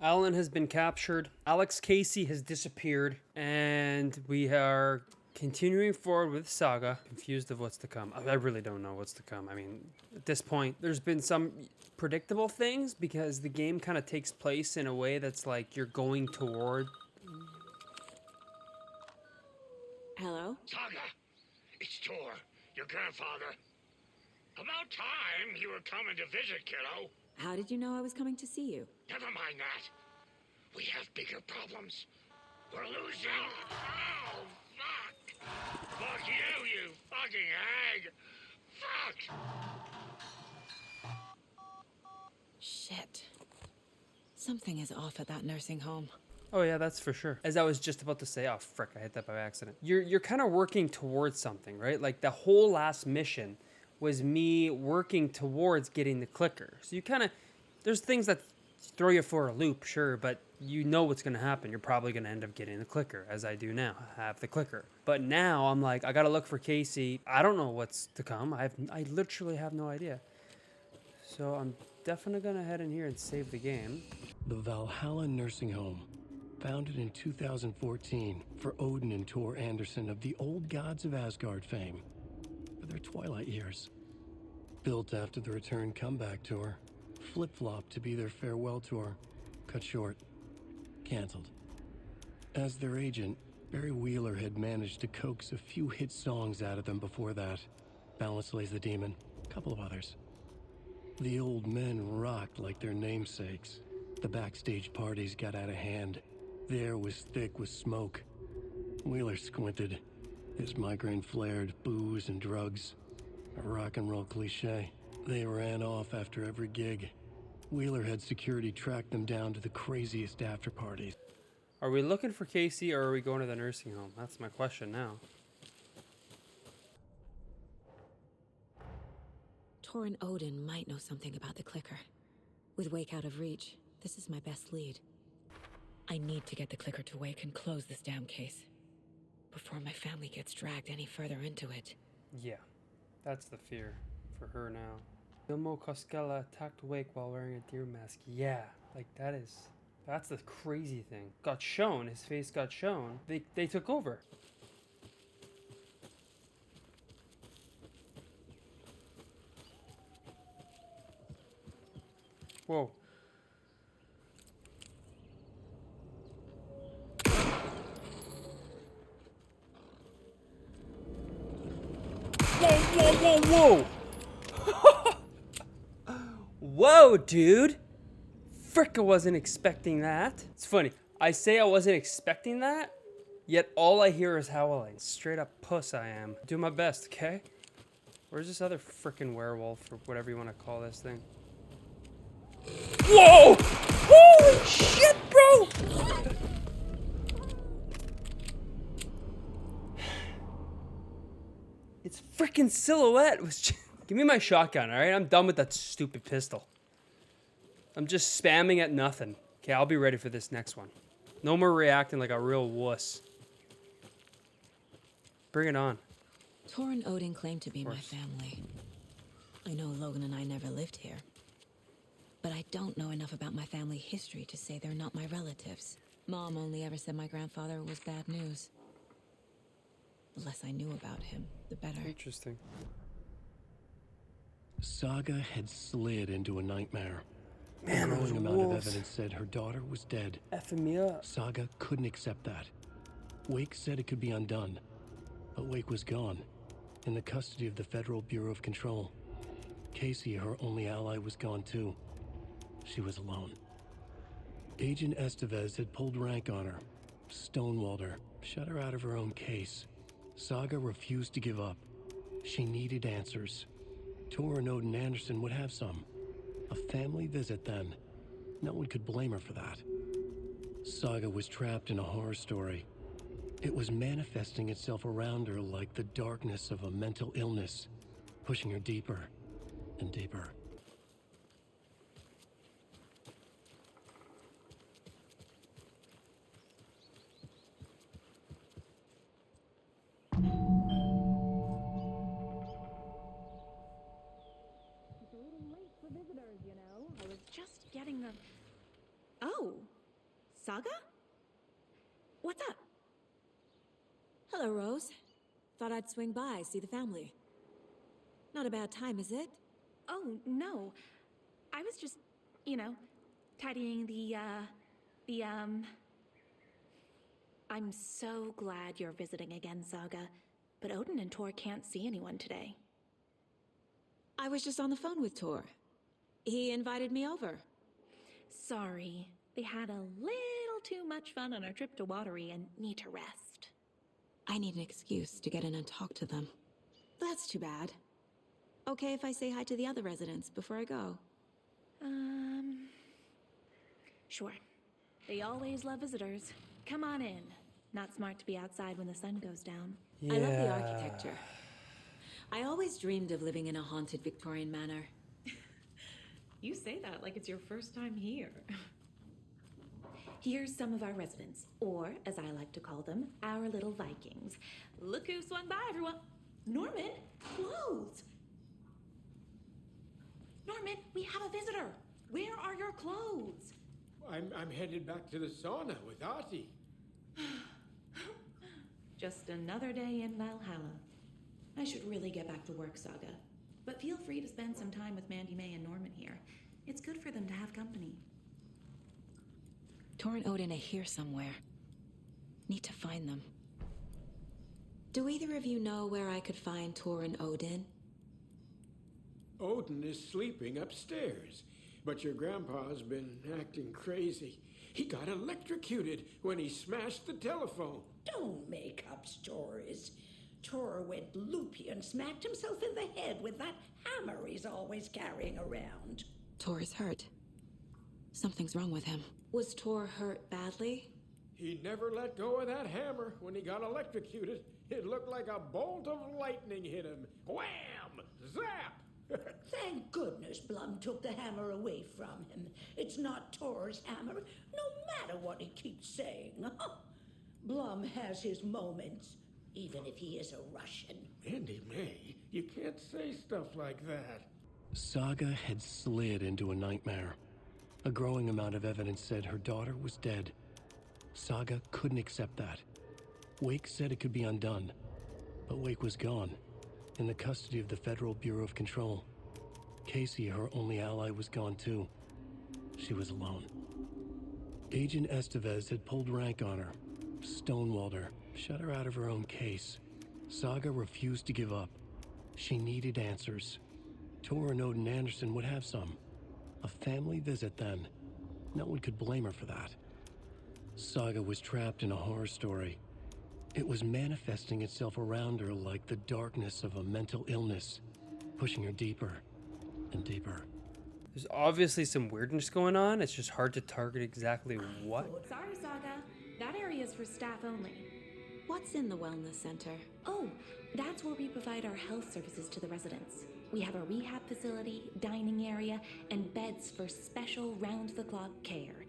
Alan has been captured. Alex Casey has disappeared. And we are continuing forward with Saga. Confused of what's to come. I really don't know what's to come. I mean, at this point, there's been some predictable things because the game kind of takes place in a way that's like you're going toward. Hello? Saga, it's Tor, your grandfather. About time you were coming to visit, kiddo. How did you know I was coming to see you? Never mind that. We have bigger problems. We're losing. Oh, fuck. Fuck you, you fucking hag. Fuck. Shit. Something is off at that nursing home. Oh yeah, that's for sure. As I was just about to say, oh frick, I hit that by accident. You're kind of working towards something, right? Like the whole last mission was me working towards getting the clicker. So you kind of, there's things that throw you for a loop, sure, but you know what's going to happen. You're probably going to end up getting the clicker, as I do now. I have the clicker. But now I'm like, I got to look for Casey. I don't know what's to come. I literally have no idea. So I'm definitely going to head in here and save the game. The Valhalla Nursing Home, founded in 2014 for Odin and Tor Anderson of the Old Gods of Asgard fame, for their twilight years. Built after the return comeback tour, flip-flopped to be their farewell tour, cut short, canceled. As their agent, Barry Wheeler had managed to coax a few hit songs out of them before that. Balance Lays the Demon, a couple of others. The old men rocked like their namesakes. The backstage parties got out of hand. The air was thick with smoke. Wheeler squinted. His migraine flared, booze and drugs. A rock and roll cliche. They ran off after every gig. Wheeler had security track them down to the craziest after parties. Are we looking for Casey or are we going to the nursing home? That's my question now. Tor and Odin might know something about the clicker. With Wake out of reach, this is my best lead. I need to get the clicker to Wake and close this damn case before my family gets dragged any further into it. Yeah, that's the fear for her now. Vilmo Koskela attacked Wake while wearing a deer mask. Yeah, like that's the crazy thing. Got shown, his face got shown. They took over. Whoa. Whoa! Whoa, dude! Frick, I wasn't expecting that. It's funny. I say I wasn't expecting that, yet all I hear is howling. Straight up puss I am. Do my best, okay? Where's this other frickin' werewolf, or whatever you want to call this thing? Whoa! Holy shit, bro! Its frickin' silhouette was just... Give me my shotgun, alright? I'm done with that stupid pistol. I'm just spamming at nothing. Okay, I'll be ready for this next one. No more reacting like a real wuss. Bring it on. Tor and Odin claim to be my family. I know Logan and I never lived here. But I don't know enough about my family history to say they're not my relatives. Mom only ever said my grandfather was bad news. The less I knew about him, the better. Interesting. Saga had slid into a nightmare. Man, a those growing amount of wolves. evidence said her daughter was dead. Effing me up. Saga couldn't accept that. Wake said it could be undone. But Wake was gone, in the custody of the Federal Bureau of Control. Casey, her only ally, was gone too. She was alone. Agent Estevez had pulled rank on her, stonewalled her, shut her out of her own case. Saga refused to give up. She needed answers. Tor and Odin Anderson would have some. A family visit then. No one could blame her for that. Saga was trapped in a horror story. It was manifesting itself around her like the darkness of a mental illness, pushing her deeper and deeper. It's a little late for visitors, you know. I was just getting the... Oh, Saga? What's up? Hello, Rose. Thought I'd swing by, see the family. Not a bad time, is it? Oh, no. I was just, tidying I'm so glad you're visiting again, Saga. But Odin and Tor can't see anyone today. I was just on the phone with Tor. He invited me over. Sorry. They had a little too much fun on our trip to Watery and need to rest. I need an excuse to get in and talk to them. That's too bad. Okay if I say hi to the other residents before I go? Sure. They always love visitors. Come on in. Not smart to be outside when the sun goes down. Yeah. I love the architecture. I always dreamed of living in a haunted Victorian manor. You say that like it's your first time here. Here's some of our residents, or as I like to call them, our little Vikings. Look who swung by, everyone. Norman, clothes. Norman, we have a visitor. Where are your clothes? I'm headed back to the sauna with Artie. Just another day in Valhalla. I should really get back to work, Saga. But feel free to spend some time with Mandy May and Norman here. It's good for them to have company. Tor and Odin are here somewhere. Need to find them. Do either of you know where I could find Tor and Odin? Odin is sleeping upstairs, but your grandpa's been acting crazy. He got electrocuted when he smashed the telephone. Don't make up stories. Tor went loopy and smacked himself in the head with that hammer he's always carrying around. Tor is hurt. Something's wrong with him. Was Tor hurt badly? He never let go of that hammer when he got electrocuted. It looked like a bolt of lightning hit him. Wham! Zap! Thank goodness Blum took the hammer away from him. It's not Tor's hammer, no matter what he keeps saying. Blum has his moments, even if he is a Russian. Mandy May, you can't say stuff like that. Saga had slid into a nightmare. A growing amount of evidence said her daughter was dead. Saga couldn't accept that. Wake said it could be undone, but Wake was gone, in the custody of the Federal Bureau of Control. Casey, her only ally, was gone too. She was alone. Agent Estevez had pulled rank on her, stonewalled her, shut her out of her own case. Saga refused to give up. She needed answers. Tor and Odin Anderson would have some. A family visit then. No one could blame her for that. Saga was trapped in a horror story. It was manifesting itself around her like the darkness of a mental illness, pushing her deeper and deeper. There's obviously some weirdness going on. It's just hard to target exactly what. Sorry, Saga. That area is for staff only. What's in the wellness center? Oh, that's where we provide our health services to the residents. We have a rehab facility, dining area, and beds for special round-the-clock care.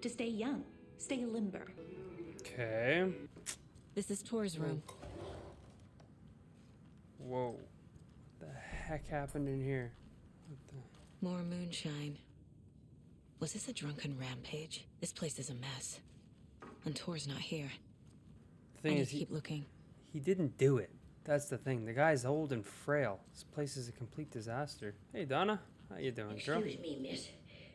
To stay young, stay limber. Okay. This is Tor's room. Whoa. The heck happened in here? What the... More moonshine. Was this a drunken rampage? This place is a mess. And Tor's not here. The thing I need is, to keep looking. he didn't do it. That's the thing. The guy's old and frail. This place is a complete disaster. Hey, Donna. How you doing, girl? Excuse me, miss,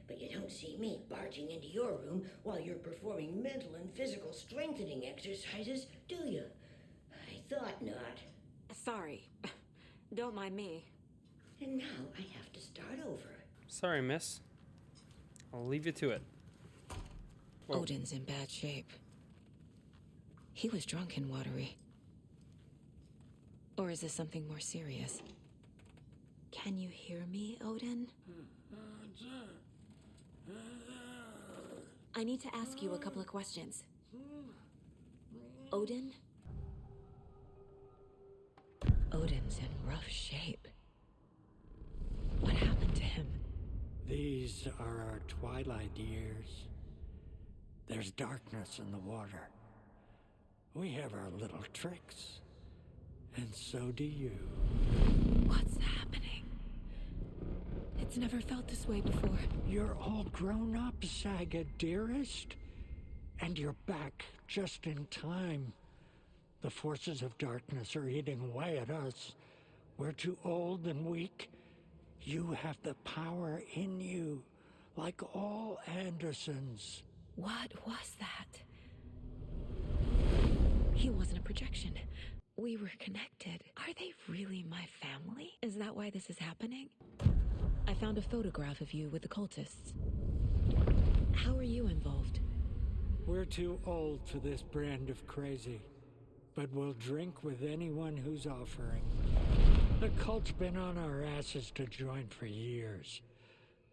but you don't see me barging into your room while you're performing mental and physical strengthening exercises, do you? I thought not. Sorry. Don't mind me. And now I have to start over. Sorry, miss. I'll leave you to it. Whoa. Odin's in bad shape. He was drunk in Watery. Or is this something more serious? Can you hear me, Odin? I need to ask you a couple of questions. Odin? Odin's in rough shape. What happened to him? These are our twilight years. There's darkness in the water. We have our little tricks. And so do you. What's happening? It's never felt this way before. You're all grown up, Saga, dearest. And you're back just in time. The forces of darkness are eating away at us. We're too old and weak. You have the power in you, like all Andersons. What was that? He wasn't a projection. We were connected. Are they really my family? Is that why this is happening? I found a photograph of you with the cultists. How are you involved? We're too old for this brand of crazy, but we'll drink with anyone who's offering. The cult's been on our asses to join for years,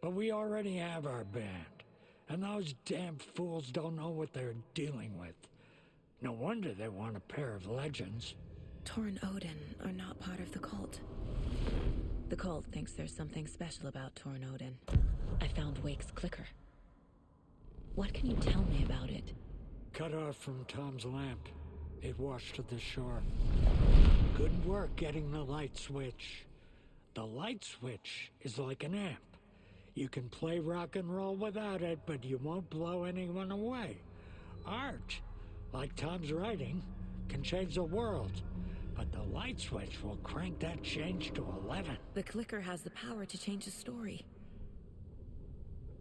but we already have our band, and those damn fools don't know what they're dealing with. No wonder they want a pair of legends. Tor and Odin are not part of the cult. The cult thinks there's something special about Tor and Odin. I found Wake's clicker. What can you tell me about it? Cut off from Tom's lamp. It washed to the shore. Good work getting the light switch. The light switch is like an amp. You can play rock and roll without it, but you won't blow anyone away. Art, like Tom's writing, can change the world. But the light switch will crank that change to 11. The clicker has the power to change the story.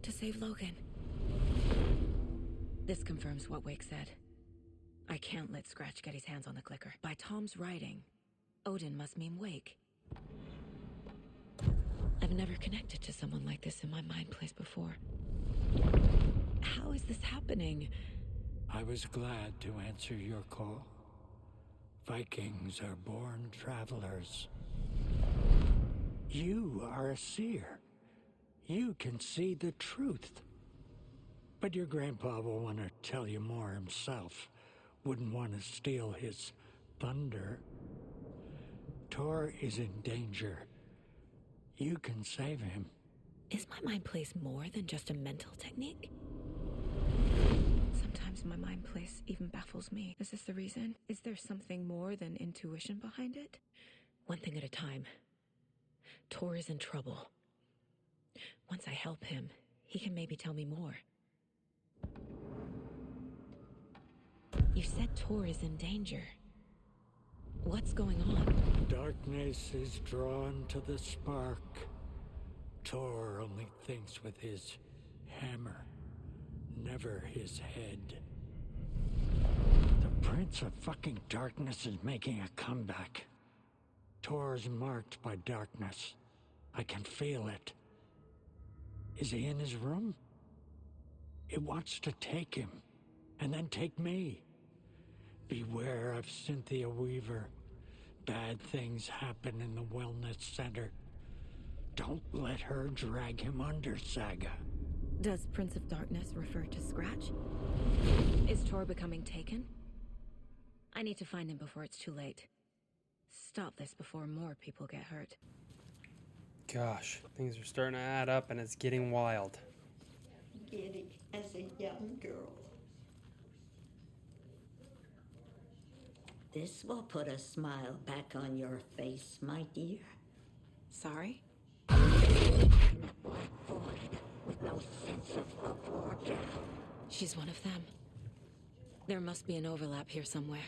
To save Logan. This confirms what Wake said. I can't let Scratch get his hands on the clicker. By Tom's writing, Odin must mean Wake. I've never connected to someone like this in my mind place before. How is this happening? I was glad to answer your call. Vikings are born travelers. You are a seer. You can see the truth. But your grandpa will want to tell you more himself. Wouldn't want to steal his thunder. Tor is in danger. You can save him. Is my mind place more than just a mental technique? Sometimes my mind place even baffles me. Is this the reason? Is there something more than intuition behind it? One thing at a time. Tor is in trouble. Once I help him, he can maybe tell me more. You said Tor is in danger. What's going on? Darkness is drawn to the spark. Tor only thinks with his hammer, never his head. The Prince of fucking Darkness is making a comeback. Tor's marked by darkness. I can feel it. Is he in his room? It wants to take him, and then take me. Beware of Cynthia Weaver. Bad things happen in the wellness center. Don't let her drag him under, Saga. Does Prince of Darkness refer to Scratch? Is Tor becoming taken? I need to find him before it's too late. Stop this before more people get hurt. Gosh, things are starting to add up and it's getting wild. Giddy as a young girl. This will put a smile back on your face, my dear. Sorry? With no sense of proportion. She's one of them. There must be an overlap here somewhere.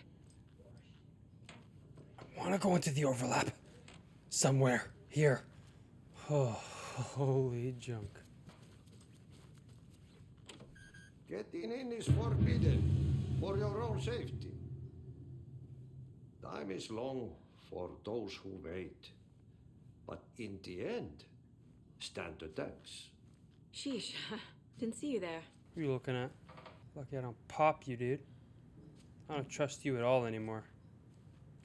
I want to go into the overlap. Somewhere. Here. Oh, holy junk. Getting in is forbidden for your own safety. Time is long for those who wait, but in the end, stand the test. Sheesh. Didn't see you there. What are you looking at? Lucky I don't pop you, dude. I don't trust you at all anymore.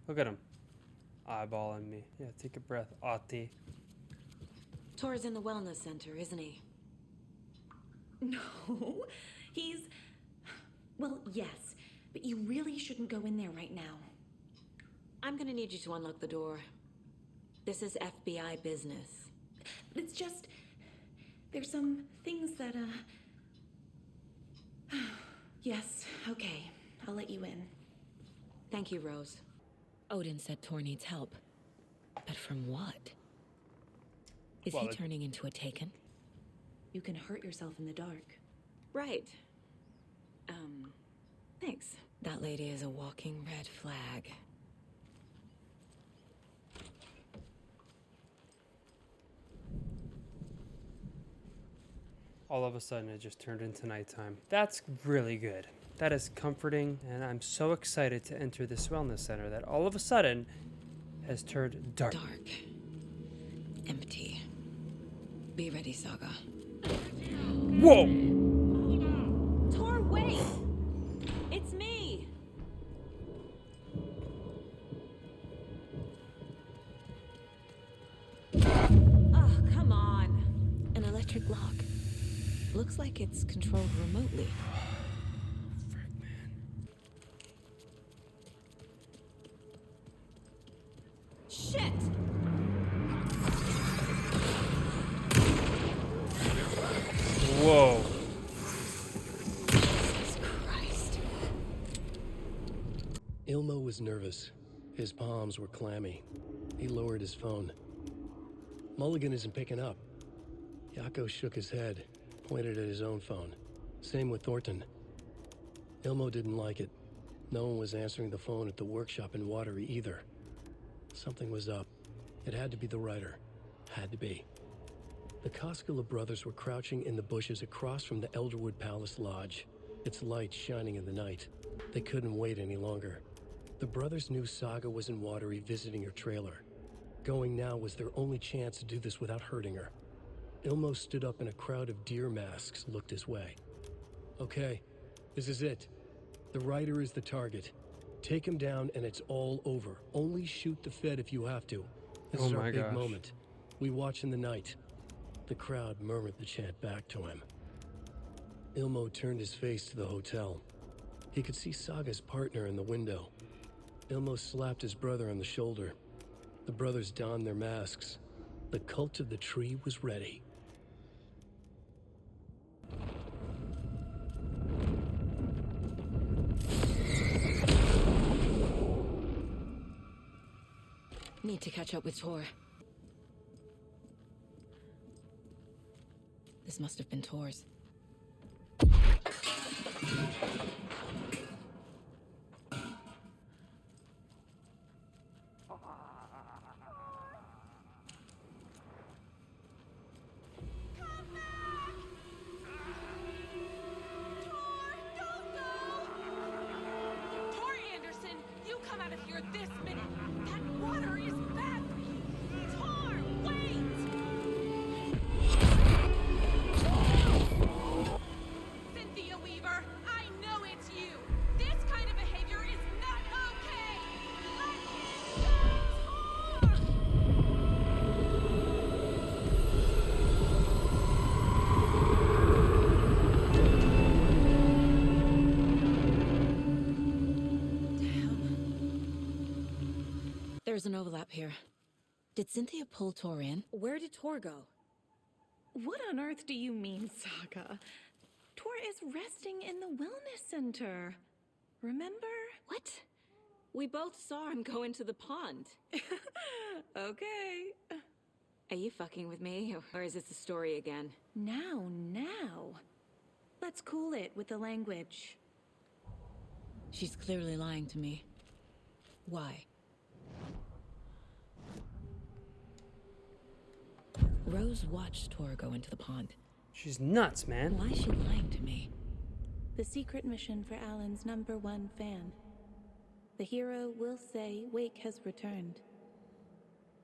Look at him. Eyeballing me. Yeah, take a breath, Ati. Tor's in the wellness center, isn't he? No, he's... Well, yes, but you really shouldn't go in there right now. I'm gonna need you to unlock the door. This is FBI business. It's just... There's some things that, Yes, okay. I'll let you in. Thank you, Rose. Odin said Tor needs help. But from what? Is he turning into a Taken? You can hurt yourself in the dark. Right. That lady is a walking red flag. All of a sudden, it just turned into nighttime. That's really good. That is comforting, and I'm so excited to enter this wellness center that all of a sudden has turned dark. Dark. Empty. Be ready, Saga. Whoa! Tor, wait! It's me! Oh, come on. An electric lock. Looks like it's controlled remotely. Frick, man. Shit! Whoa. Jesus Christ. Ilmo was nervous. His palms were clammy. He lowered his phone. Mulligan isn't picking up. Yako shook his head, pointed at his own phone. Same with Thornton. Ilmo didn't like it. No one was answering the phone at the workshop in Watery either. Something was up. It had to be the writer. Had to be. The Koskela brothers were crouching in the bushes across from the Elderwood Palace Lodge, its lights shining in the night. They couldn't wait any longer. The brothers knew Saga was in Watery visiting her trailer. Going now was their only chance to do this without hurting her. Ilmo stood up and a crowd of deer masks looked his way. Okay, this is it. The writer is the target. Take him down and it's all over. Only shoot the Fed if you have to. This is our big moment. We watch in the night. The crowd murmured the chant back to him. Ilmo turned his face to the hotel. He could see Saga's partner in the window. Ilmo slapped his brother on the shoulder. The brothers donned their masks. The cult of the tree was ready. Need to catch up with Tor. This must have been Tor's. There's an overlap here. Did Cynthia pull Tor in? Where did Tor go? What on earth do you mean, Saga? Tor is resting in the wellness center. Remember? What? We both saw him go into the pond. Okay. Are you fucking with me, or is this a story again? Now. Let's cool it with the language. She's clearly lying to me. Why? Rose watched Tor go into the pond. She's nuts, man. Why is she lying to me? The secret mission for Alan's #1 fan. The hero will say Wake has returned.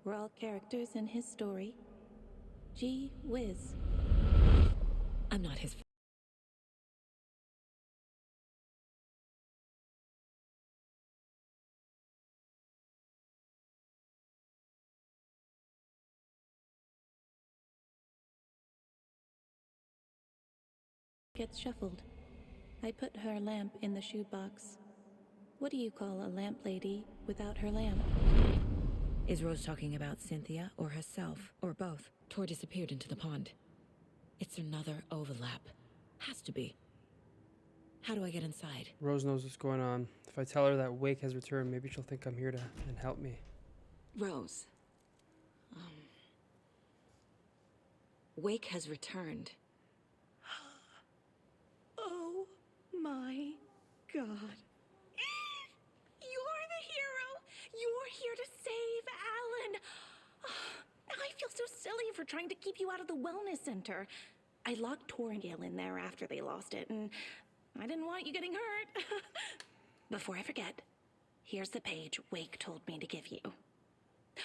We're all characters in his story. Gee whiz. I'm not his Gets shuffled. I put her lamp in the shoebox. What do you call a lamp lady without her lamp? Is Rose talking about Cynthia or herself, or both? Tor disappeared into the pond. It's another overlap. Has to be. How do I get inside? Rose knows what's going on. If I tell her that Wake has returned, maybe she'll think I'm here to and help me. Rose. Wake has returned. Oh my God. for trying to keep you out of the wellness center. I locked Torringale in there after they lost it, and I didn't want you getting hurt. Before I forget, here's the page Wake told me to give you.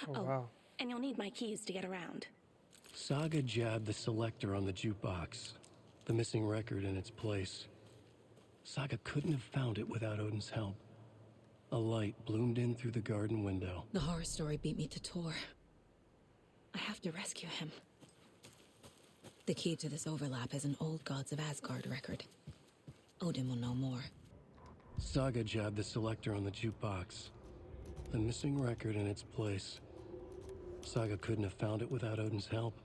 Oh, wow. And you'll need my keys to get around. Saga jabbed the selector on the jukebox, the missing record in its place. Saga couldn't have found it without Odin's help. A light bloomed in through the garden window. The horror story beat me to Tor. I have to rescue him. The key to this overlap is an old Gods of Asgard record. Odin will know more. Saga jabbed the selector on the jukebox, the missing record in its place. Saga couldn't have found it without Odin's help.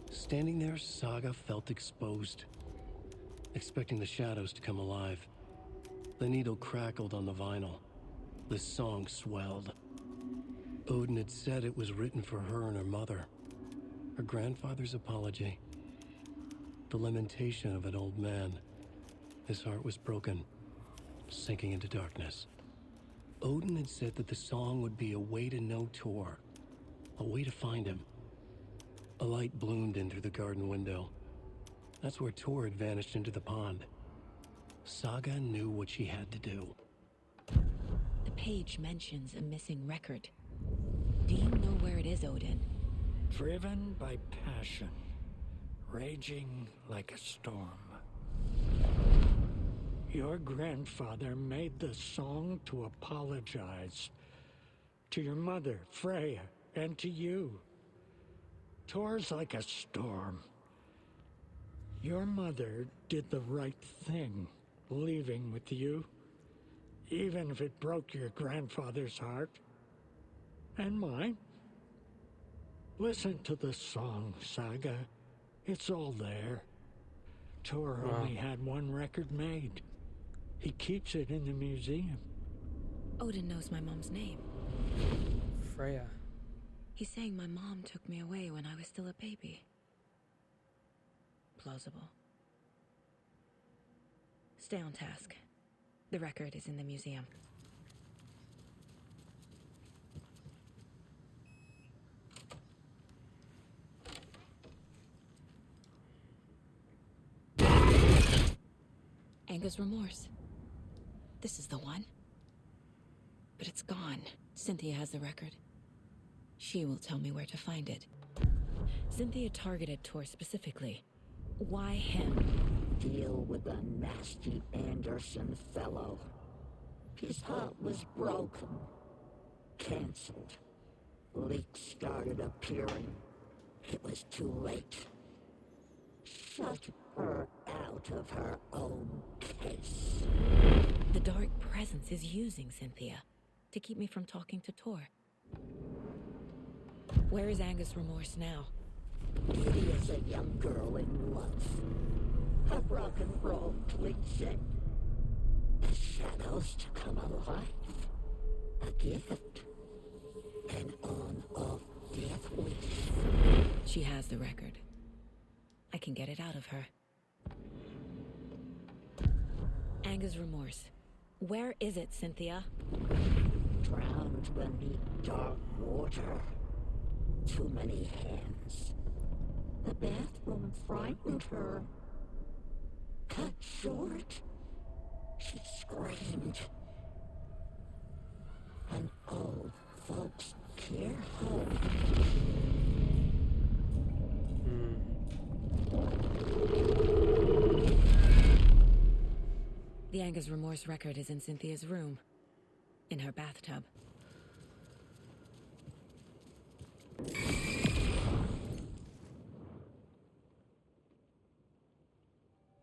Standing there, Saga felt exposed, expecting the shadows to come alive. The needle crackled on the vinyl. The song swelled. Odin had said it was written for her and her mother. Her grandfather's apology. The lamentation of an old man. His heart was broken, sinking into darkness. Odin had said that the song would be a way to know Tor, a way to find him. A light bloomed in through the garden window. That's where Tor had vanished into the pond. Saga knew what she had to do. The page mentions a missing record. Do you know where it is, Odin? Driven by passion, raging like a storm. Your grandfather made the song to apologize to your mother, Freya, and to you. Tor's like a storm. Your mother did the right thing, leaving with you, even if it broke your grandfather's heart. And mine. Listen to the song, Saga. It's all there. Tor only had one record made. He keeps it in the museum. Odin knows my mom's name. Freya. He's saying my mom took me away when I was still a baby. Plausible. Stay on task. The record is in the museum. Anger's Remorse. This is the one. But it's gone. Cynthia has the record. She will tell me where to find it. Cynthia targeted Tor specifically. Why him? Deal with the nasty Anderson fellow. His heart was broken. Cancelled. Leaks started appearing. It was too late. Shut her out of her own case. The dark presence is using Cynthia to keep me from talking to Tor. Where is Anger's Remorse now? He is a young girl in love. Her rock and roll pleasing. The shadows to come alive. A gift. An on-off death wish. She has the record. I can get it out of her. Anger's Remorse. Where is it, Cynthia? Drowned beneath dark water. Too many hands. The bathroom frightened her. Cut short. She screamed. An old folks care home. The Anger's Remorse record is in Cynthia's room. In her bathtub.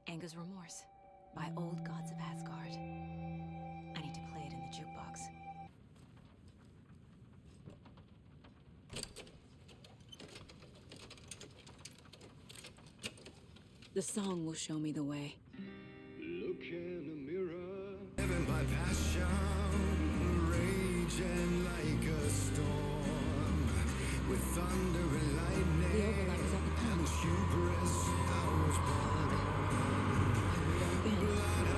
Anger's Remorse by Old Gods of Asgard. I need to play it in the jukebox. The song will show me the way. Look in a mirror, living by passion, raging like a storm, with thunder and lightning. The overlap is at the pond. And hubris, I was born. Blood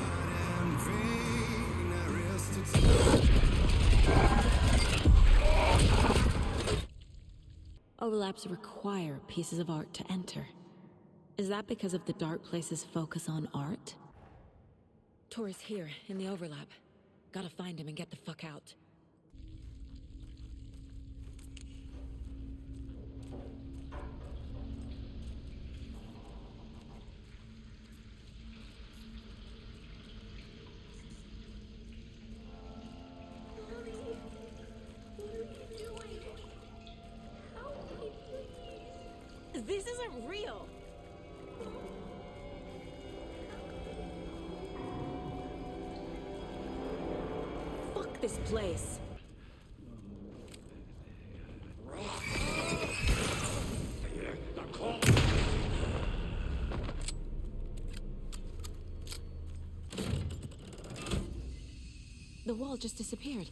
and vein, Aristotle. Overlaps require pieces of art to enter. Is that because of the dark place's focus on art? Tor is here, in the overlap. Gotta find him and get the fuck out. This isn't real! Fuck this place! The wall just disappeared.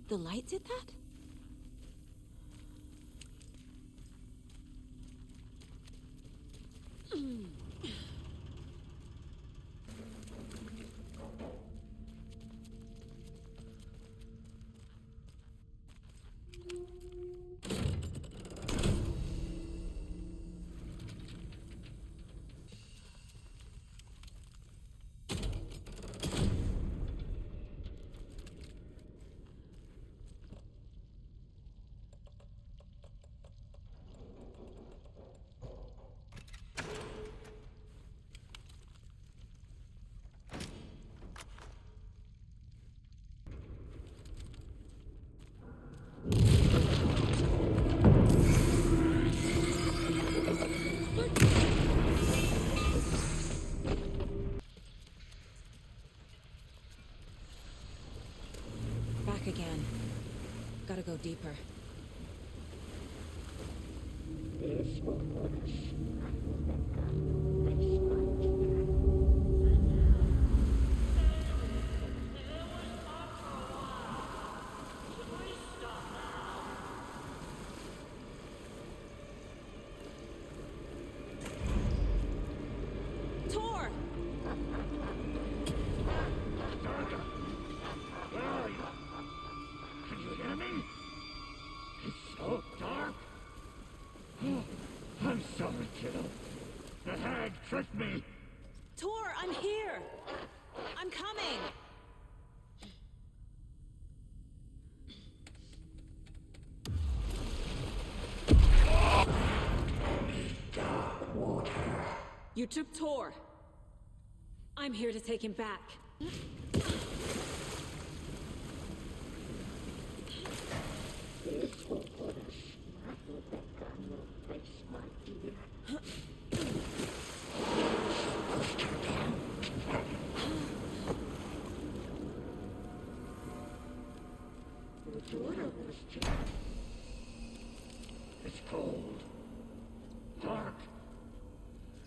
The light did that? Back again. Gotta go deeper. Tor! Saga! Where are you? Can you hear me? It's so dark. Oh, I'm sorry, kiddo. The hag tricked me. Tor, I'm here! I'm coming! You took Tor. I'm here to take him back. It's cold. Dark.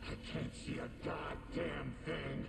I can't see a goddamn thing.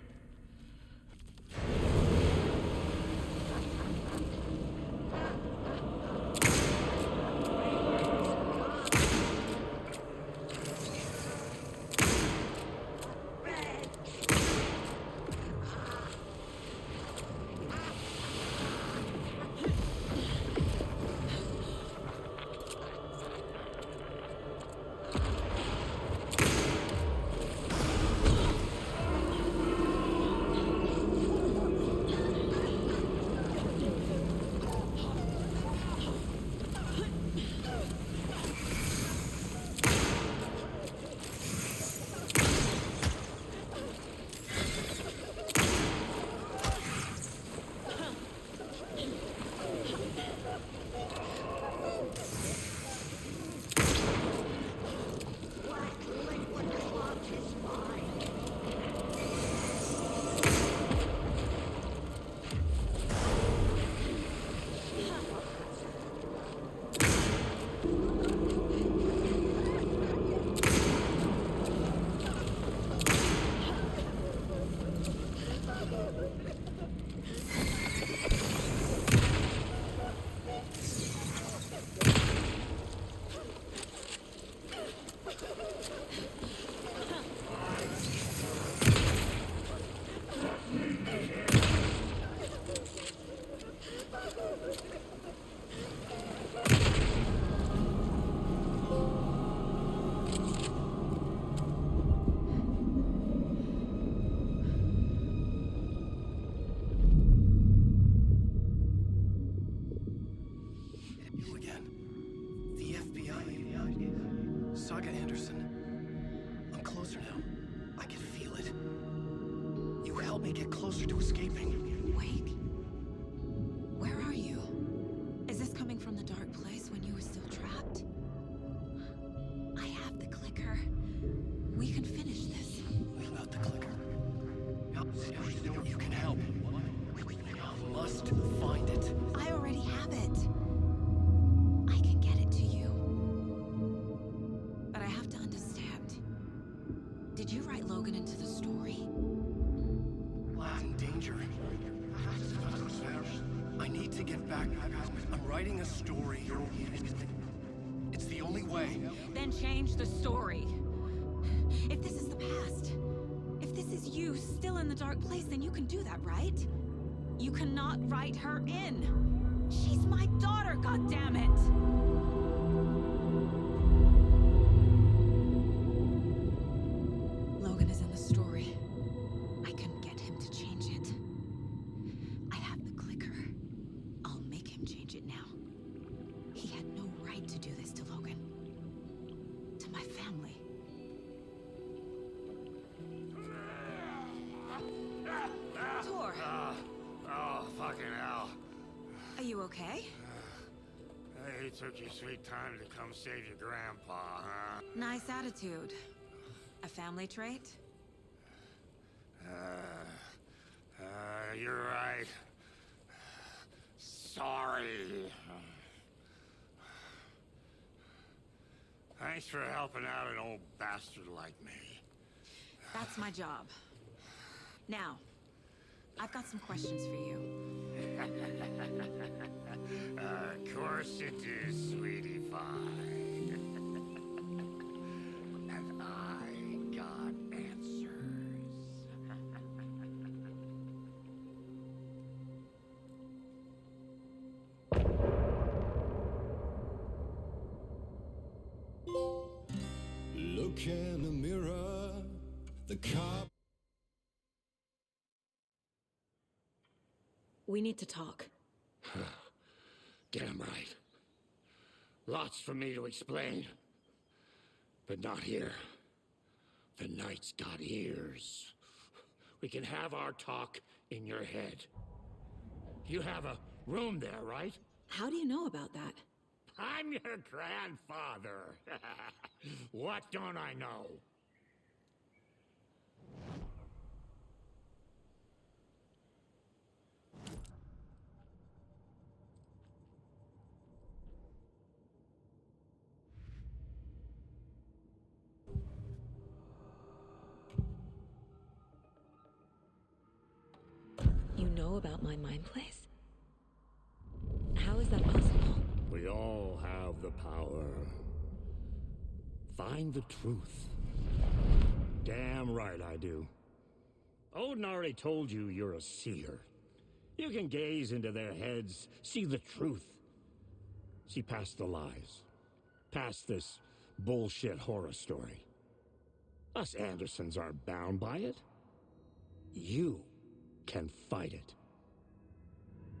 get closer to escaping. Wake? Where are you? Is this coming from the dark place when you were still trapped? I have the clicker. We can finish this. Without the clicker. You can help. You must find it. I already have it. I can get it to you. But I have to understand. Did you write Logan into the story? Lad's in danger. I need to get back. I'm writing a story. It's the only way. Then change the story. If this is the past, if this is you still in the dark place, then you can do that, right? You cannot write her in. She's my daughter, goddammit! Logan is in the story. I can get him to change it. I have the clicker. I'll make him change it now. He had no right to do this to Logan. To my family. Tor, Oh, fucking hell. are you okay? Hey, it took you sweet time to come save your grandpa, huh? Nice attitude. A family trait? You're right. Sorry. Thanks for helping out an old bastard like me. That's my job. Now, I've got some questions for you. Of course you do, sweetie pie. And I got answers. Look in the mirror, the cop. We need to talk. Damn right. Lots for me to explain. But not here. The night's got ears. We can have our talk in your head. You have a room there, right? How do you know about that? I'm your grandfather. What don't I know? You know about my mind place? How is that possible? We all have the power. Find the truth. Damn right I do. Odin already told you you're a seer. You can gaze into their heads, see the truth. See past the lies. Past this bullshit horror story. Us Andersons aren't bound by it. You can fight it.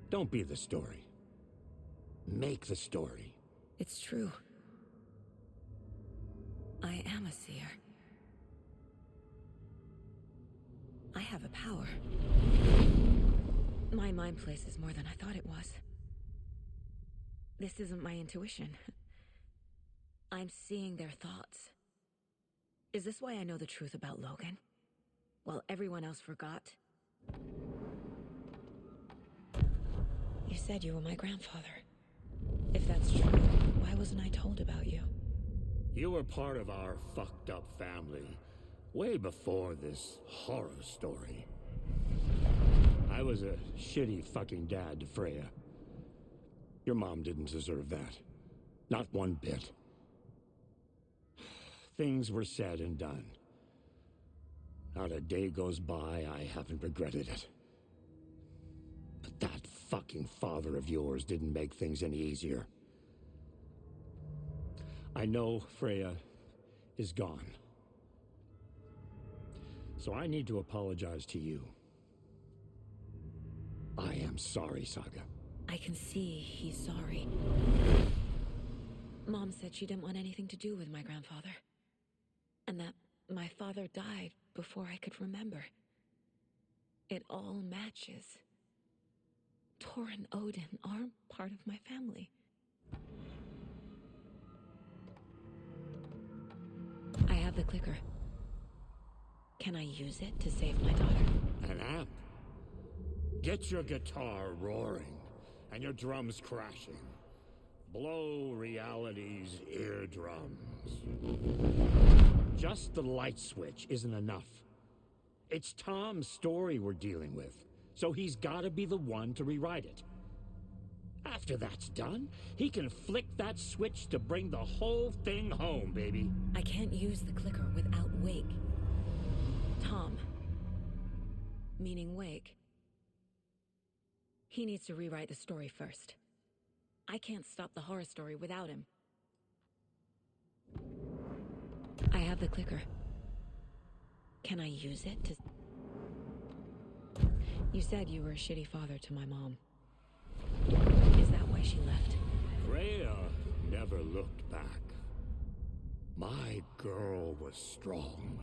Don't be the story. Make the story. It's true. I am a seer. I have a power. My mind place is more than I thought it was. This isn't my intuition. I'm seeing their thoughts. Is this why I know the truth about Logan? While everyone else forgot? You said you were my grandfather. If that's true, why wasn't I told about you? You were part of our fucked up family, way before this horror story. I was a shitty fucking dad to Freya. Your mom didn't deserve that. Not one bit. Things were said and done. Not a day goes by I haven't regretted it. But that fucking father of yours didn't make things any easier. I know Freya is gone. So I need to apologize to you. I am sorry, Saga. I can see he's sorry. Mom said she didn't want anything to do with my grandfather. And that my father died before I could remember. It all matches. Tor and Odin are part of my family. I have the clicker. Can I use it to save my daughter? An amp? Get your guitar roaring and your drums crashing. Blow reality's eardrums. Just the light switch isn't enough. It's Tom's story we're dealing with, so he's gotta be the one to rewrite it. After that's done, he can flick that switch to bring the whole thing home, baby. I can't use the clicker without Wake. Tom, meaning Wake, he needs to rewrite the story first. I can't stop the horror story without him. I have the clicker. Can I use it to... You said you were a shitty father to my mom. Is that why she left? Freya never looked back. My girl was strong.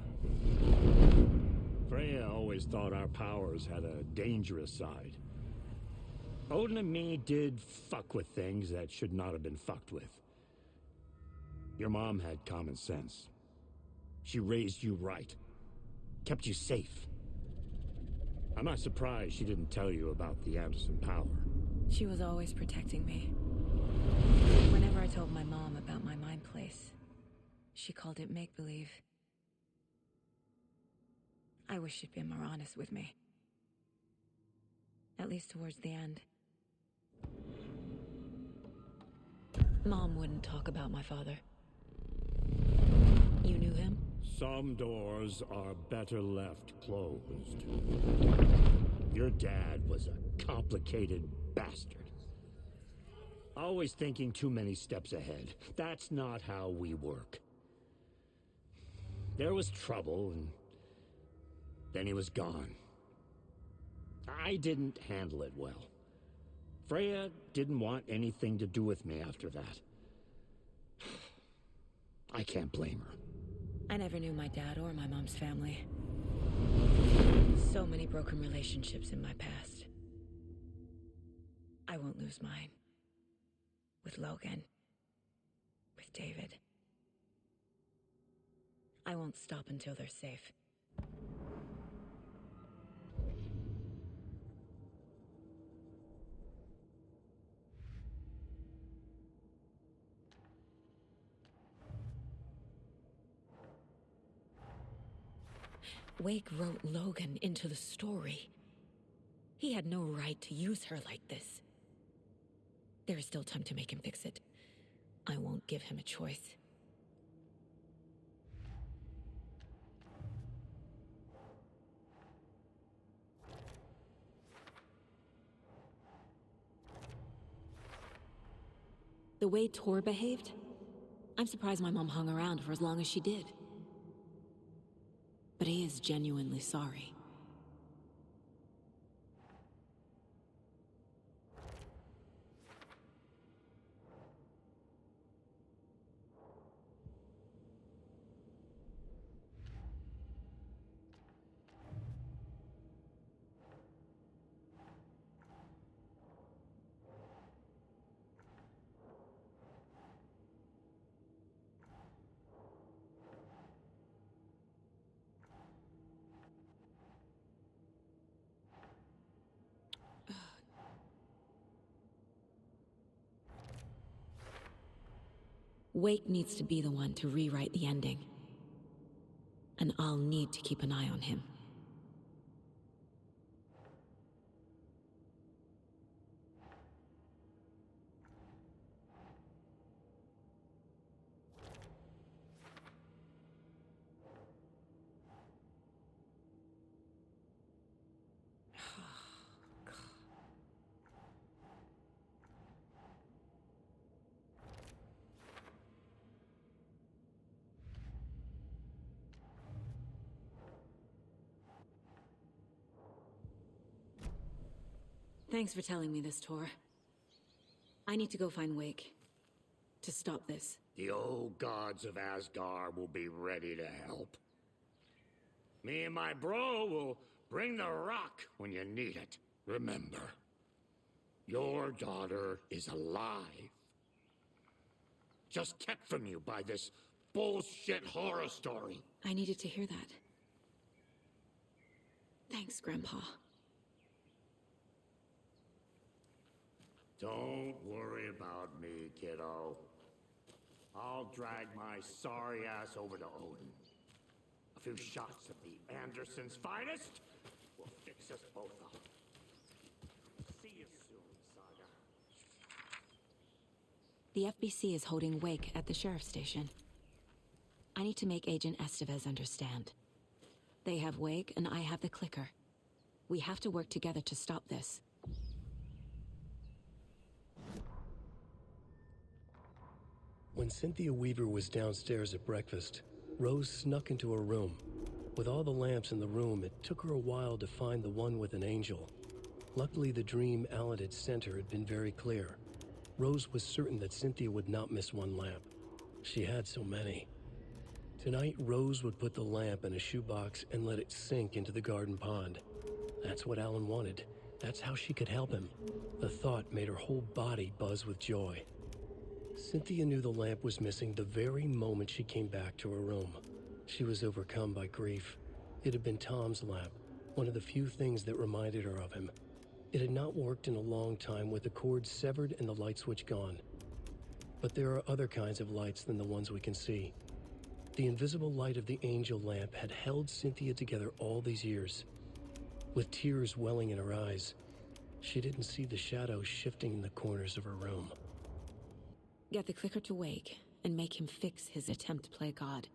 Freya always thought our powers had a dangerous side. Odin and me did fuck with things that should not have been fucked with. Your mom had common sense. She raised you right. Kept you safe. I'm not surprised she didn't tell you about the Anderson power. She was always protecting me. Whenever I told my mom about my mind place, she called it make-believe. I wish she'd been more honest with me. At least towards the end. Mom wouldn't talk about my father. You knew him? Some doors are better left closed. Your dad was a complicated bastard. Always thinking too many steps ahead. That's not how we work. There was trouble, and then he was gone. I didn't handle it well. Freya didn't want anything to do with me after that. I can't blame her. I never knew my dad or my mom's family. So many broken relationships in my past. I won't lose mine. With Logan. With David. I won't stop until they're safe. Wake wrote Logan into the story. He had no right to use her like this. There is still time to make him fix it. I won't give him a choice. The way Tor behaved, I'm surprised my mom hung around for as long as she did. But he is genuinely sorry. Wake needs to be the one to rewrite the ending. And I'll need to keep an eye on him. Thanks for telling me this, Tor. I need to go find Wake. To stop this. The old gods of Asgard will be ready to help. Me and my bro will Bring the rock when you need it. Remember, your daughter is alive. Just kept from you by this bullshit horror story. I needed to hear that. Thanks, Grandpa. Don't worry about me, kiddo. I'll drag my sorry ass over to Odin. A few shots of the Andersons' finest will fix us both up. See you soon, Saga. The FBC is holding wake at the sheriff's station. I need to make Agent Estevez understand. They have wake and I have the clicker. We have to work together to stop this. When Cynthia Weaver was downstairs at breakfast, Rose snuck into her room. With all the lamps in the room, it took her a while to find the one with an angel. Luckily, the dream Alan had sent her had been very clear. Rose was certain that Cynthia would not miss one lamp. She had so many. Tonight, Rose would put the lamp in a shoebox and let it sink into the garden pond. That's what Alan wanted. That's how she could help him. The thought made her whole body buzz with joy. Cynthia knew the lamp was missing the very moment she came back to her room. She was overcome by grief. It had been Tom's lamp, one of the few things that reminded her of him. It had not worked in a long time with the cord severed and the light switch gone. But there are other kinds of lights than the ones we can see. The invisible light of the angel lamp had held Cynthia together all these years. With tears welling in her eyes, she didn't see the shadows shifting in the corners of her room. Get the clicker to wake and make him fix his attempt to play God.